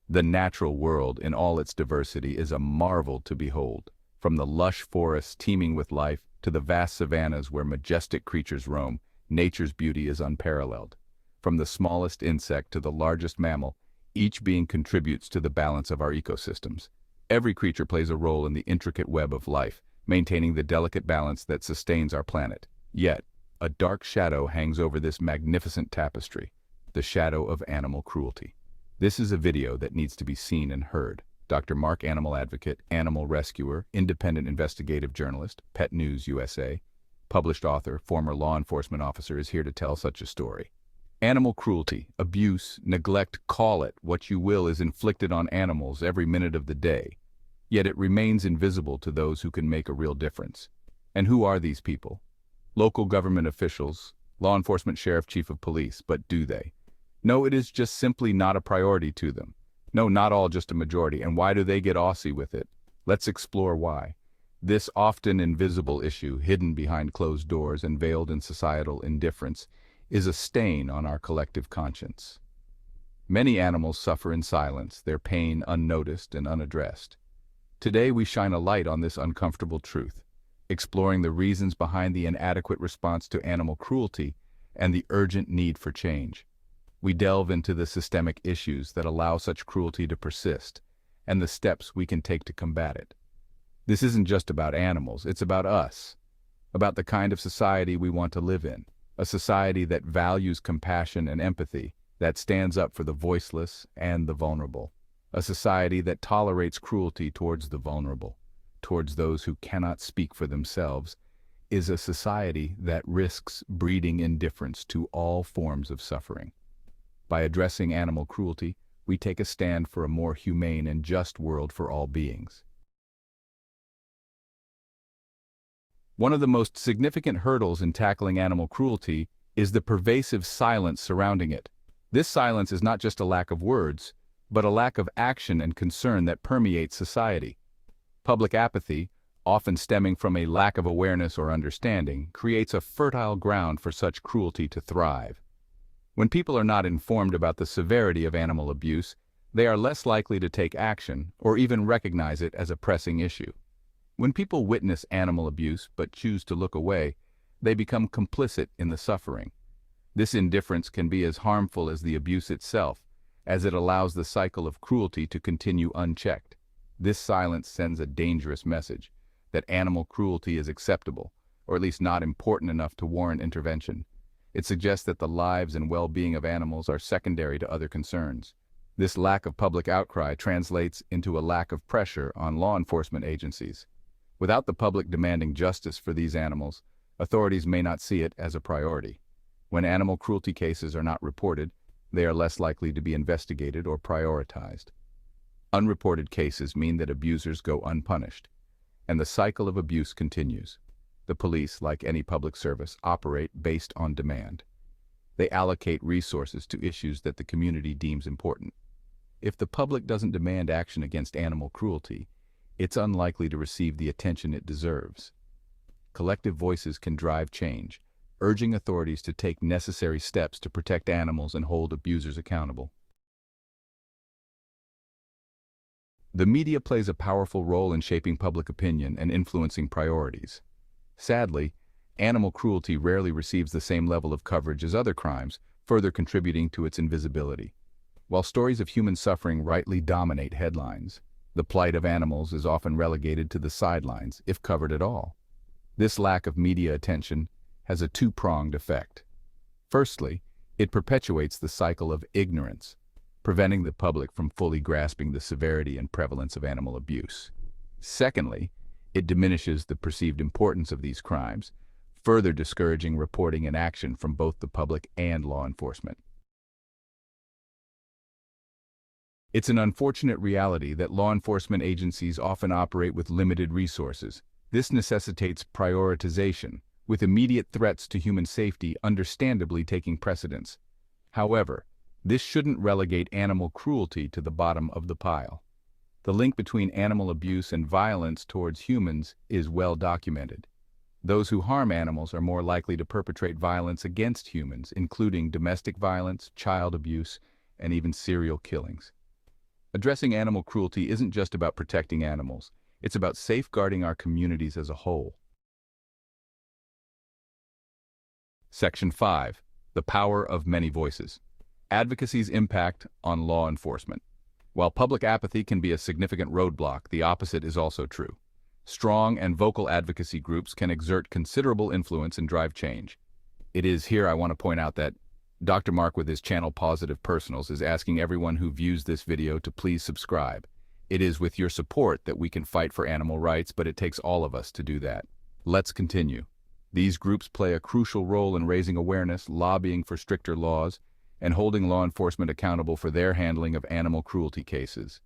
The natural world in all its diversity is a marvel to behold, from the lush forests teeming with life to the vast savannas where majestic creatures roam. Nature's beauty is unparalleled. From the smallest insect to the largest mammal, each being contributes to the balance of our ecosystems. Every creature plays a role in the intricate web of life, maintaining the delicate balance that sustains our planet. Yet, a dark shadow hangs over this magnificent tapestry, the shadow of animal cruelty. This is a video that needs to be seen and heard. Dr. Mark, animal advocate, animal rescuer, independent investigative journalist, Pet News USA, published author, former law enforcement officer, is here to tell such a story. Animal cruelty, abuse, neglect, call it what you will, is inflicted on animals every minute of the day. Yet it remains invisible to those who can make a real difference. And who are these people? Local government officials, law enforcement, sheriff, chief of police, but do they? No, it is just simply not a priority to them. No, not all, just a majority. And why do they get Aussie with it? Let's explore why. This often invisible issue, hidden behind closed doors and veiled in societal indifference, is a stain on our collective conscience. Many animals suffer in silence, their pain unnoticed and unaddressed. Today we shine a light on this uncomfortable truth, exploring the reasons behind the inadequate response to animal cruelty and the urgent need for change. We delve into the systemic issues that allow such cruelty to persist and the steps we can take to combat it. This isn't just about animals, it's about us, about the kind of society we want to live in, a society that values compassion and empathy, that stands up for the voiceless and the vulnerable, a society that tolerates cruelty towards the vulnerable, towards those who cannot speak for themselves, is a society that risks breeding indifference to all forms of suffering. By addressing animal cruelty, we take a stand for a more humane and just world for all beings. One of the most significant hurdles in tackling animal cruelty is the pervasive silence surrounding it. This silence is not just a lack of words, but a lack of action and concern that permeates society. Public apathy, often stemming from a lack of awareness or understanding, creates a fertile ground for such cruelty to thrive. When people are not informed about the severity of animal abuse, they are less likely to take action or even recognize it as a pressing issue. When people witness animal abuse but choose to look away, they become complicit in the suffering. This indifference can be as harmful as the abuse itself, as it allows the cycle of cruelty to continue unchecked. This silence sends a dangerous message that animal cruelty is acceptable, or at least not important enough to warrant intervention. It suggests that the lives and well-being of animals are secondary to other concerns. This lack of public outcry translates into a lack of pressure on law enforcement agencies. Without the public demanding justice for these animals, authorities may not see it as a priority. When animal cruelty cases are not reported, they are less likely to be investigated or prioritized. Unreported cases mean that abusers go unpunished, and the cycle of abuse continues. The police, like any public service, operate based on demand. They allocate resources to issues that the community deems important. If the public doesn't demand action against animal cruelty, it's unlikely to receive the attention it deserves. Collective voices can drive change, urging authorities to take necessary steps to protect animals and hold abusers accountable. The media plays a powerful role in shaping public opinion and influencing priorities. Sadly, animal cruelty rarely receives the same level of coverage as other crimes, further contributing to its invisibility. While stories of human suffering rightly dominate headlines, the plight of animals is often relegated to the sidelines, if covered at all. This lack of media attention has a two-pronged effect. Firstly, it perpetuates the cycle of ignorance, preventing the public from fully grasping the severity and prevalence of animal abuse. Secondly, it diminishes the perceived importance of these crimes, further discouraging reporting and action from both the public and law enforcement. It's an unfortunate reality that law enforcement agencies often operate with limited resources. This necessitates prioritization, with immediate threats to human safety understandably taking precedence. However, this shouldn't relegate animal cruelty to the bottom of the pile. The link between animal abuse and violence towards humans is well documented. Those who harm animals are more likely to perpetrate violence against humans, including domestic violence, child abuse, and even serial killings. Addressing animal cruelty isn't just about protecting animals, it's about safeguarding our communities as a whole. Section 5. The Power of Many Voices. Advocacy's impact on law enforcement. While public apathy can be a significant roadblock, the opposite is also true. Strong and vocal advocacy groups can exert considerable influence and drive change. It is here I want to point out that Dr. Mark with his channel Pawsitive Personals is asking everyone who views this video to please subscribe. It is with your support that we can fight for animal rights, but it takes all of us to do that. Let's continue. These groups play a crucial role in raising awareness, lobbying for stricter laws, and holding law enforcement accountable for their handling of animal cruelty cases.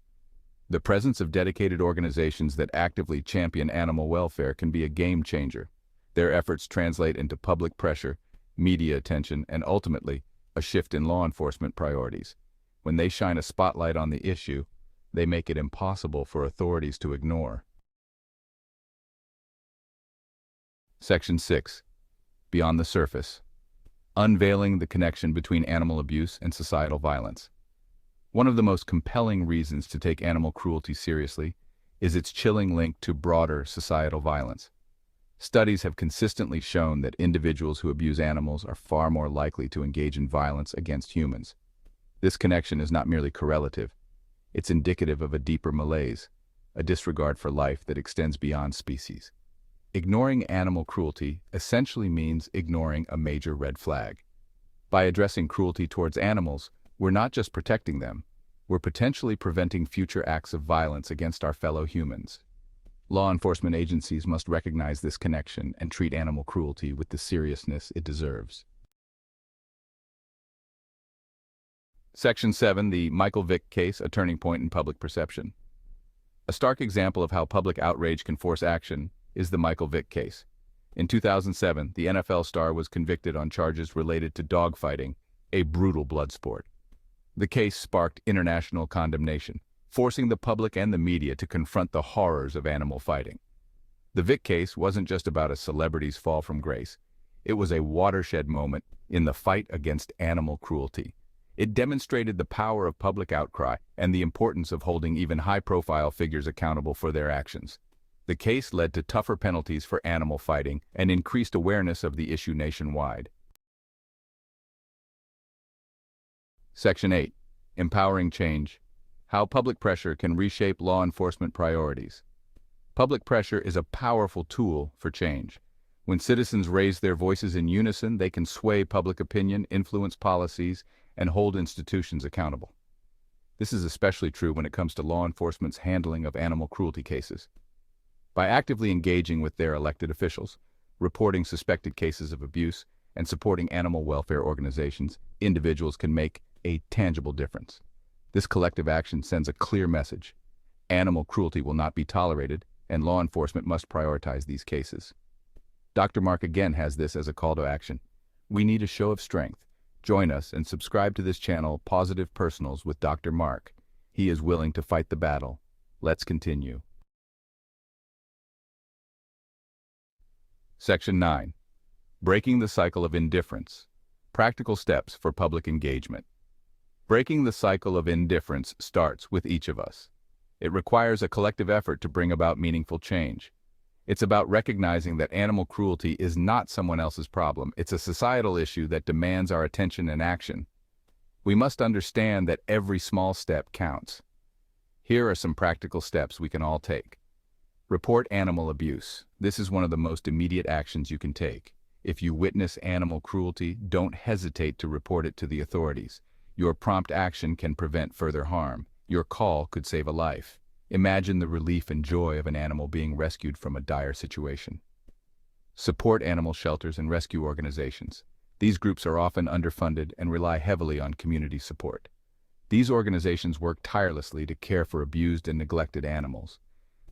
The presence of dedicated organizations that actively champion animal welfare can be a game changer. Their efforts translate into public pressure, media attention, and ultimately, a shift in law enforcement priorities. When they shine a spotlight on the issue, they make it impossible for authorities to ignore. Section 6. Beyond the Surface. Unveiling the connection between animal abuse and societal violence. One of the most compelling reasons to take animal cruelty seriously is its chilling link to broader societal violence. Studies have consistently shown that individuals who abuse animals are far more likely to engage in violence against humans. This connection is not merely correlative, it's indicative of a deeper malaise, a disregard for life that extends beyond species. Ignoring animal cruelty essentially means ignoring a major red flag. By addressing cruelty towards animals, we're not just protecting them, we're potentially preventing future acts of violence against our fellow humans. Law enforcement agencies must recognize this connection and treat animal cruelty with the seriousness it deserves. Section 7. The Michael Vick Case, a Turning Point in Public Perception. A stark example of how public outrage can force action is the Michael Vick case. In 2007, the NFL star was convicted on charges related to dogfighting, a brutal blood sport. The case sparked international condemnation, forcing the public and the media to confront the horrors of animal fighting. The Vick case wasn't just about a celebrity's fall from grace. It was a watershed moment in the fight against animal cruelty. It demonstrated the power of public outcry and the importance of holding even high-profile figures accountable for their actions. The case led to tougher penalties for animal fighting and increased awareness of the issue nationwide. Section 8. Empowering Change. How public pressure can reshape law enforcement priorities. Public pressure is a powerful tool for change. When citizens raise their voices in unison, they can sway public opinion, influence policies, and hold institutions accountable. This is especially true when it comes to law enforcement's handling of animal cruelty cases. By actively engaging with their elected officials, reporting suspected cases of abuse, and supporting animal welfare organizations, individuals can make a tangible difference. This collective action sends a clear message. Animal cruelty will not be tolerated, and law enforcement must prioritize these cases. Dr. Mark again has this as a call to action. We need a show of strength. Join us and subscribe to this channel, Pawsitive Personals with Dr. Mark. He is willing to fight the battle. Let's continue. Section 9. Breaking the Cycle of Indifference. Practical Steps for Public Engagement. Breaking the cycle of indifference starts with each of us. It requires a collective effort to bring about meaningful change. It's about recognizing that animal cruelty is not someone else's problem. It's a societal issue that demands our attention and action. We must understand that every small step counts. Here are some practical steps we can all take. Report animal abuse. This is one of the most immediate actions you can take. If you witness animal cruelty, don't hesitate to report it to the authorities. Your prompt action can prevent further harm. Your call could save a life. Imagine the relief and joy of an animal being rescued from a dire situation. Support animal shelters and rescue organizations. These groups are often underfunded and rely heavily on community support. These organizations work tirelessly to care for abused and neglected animals.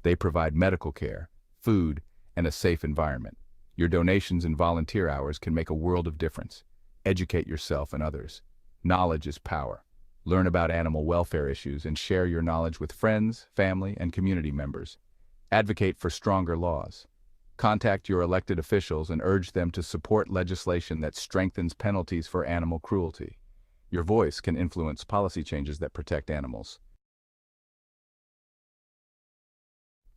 They provide medical care, food, and a safe environment. Your donations and volunteer hours can make a world of difference. Educate yourself and others. Knowledge is power. Learn about animal welfare issues and share your knowledge with friends, family, and community members. Advocate for stronger laws. Contact your elected officials and urge them to support legislation that strengthens penalties for animal cruelty. Your voice can influence policy changes that protect animals.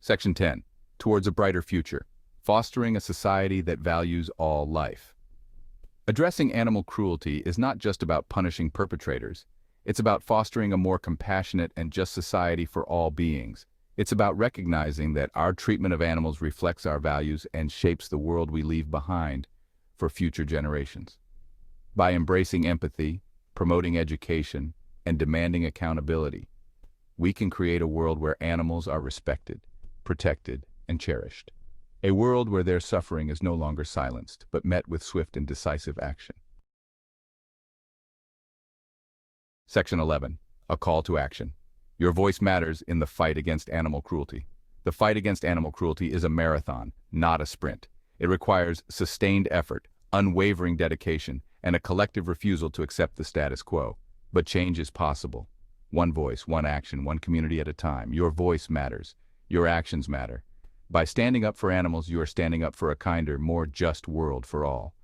Section 10. Towards a brighter future. Fostering a society that values all life. Addressing animal cruelty is not just about punishing perpetrators. It's about fostering a more compassionate and just society for all beings. It's about recognizing that our treatment of animals reflects our values and shapes the world we leave behind for future generations. By embracing empathy, promoting education, and demanding accountability, we can create a world where animals are respected, protected, and cherished. A world where their suffering is no longer silenced, but met with swift and decisive action. Section 11. A call to action. Your voice matters in the fight against animal cruelty. The fight against animal cruelty is a marathon, not a sprint. It requires sustained effort, unwavering dedication, and a collective refusal to accept the status quo. But change is possible. One voice, one action, one community at a time. Your voice matters. Your actions matter. By standing up for animals, you are standing up for a kinder, more just world for all.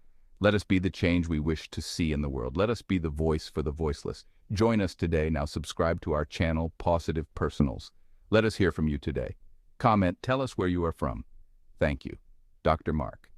Let us be the change we wish to see in the world. Let us be the voice for the voiceless. Join us today. Now subscribe to our channel, Pawsitive Personals. Let us hear from you today. Comment, tell us where you are from. Thank you. Dr. Mark.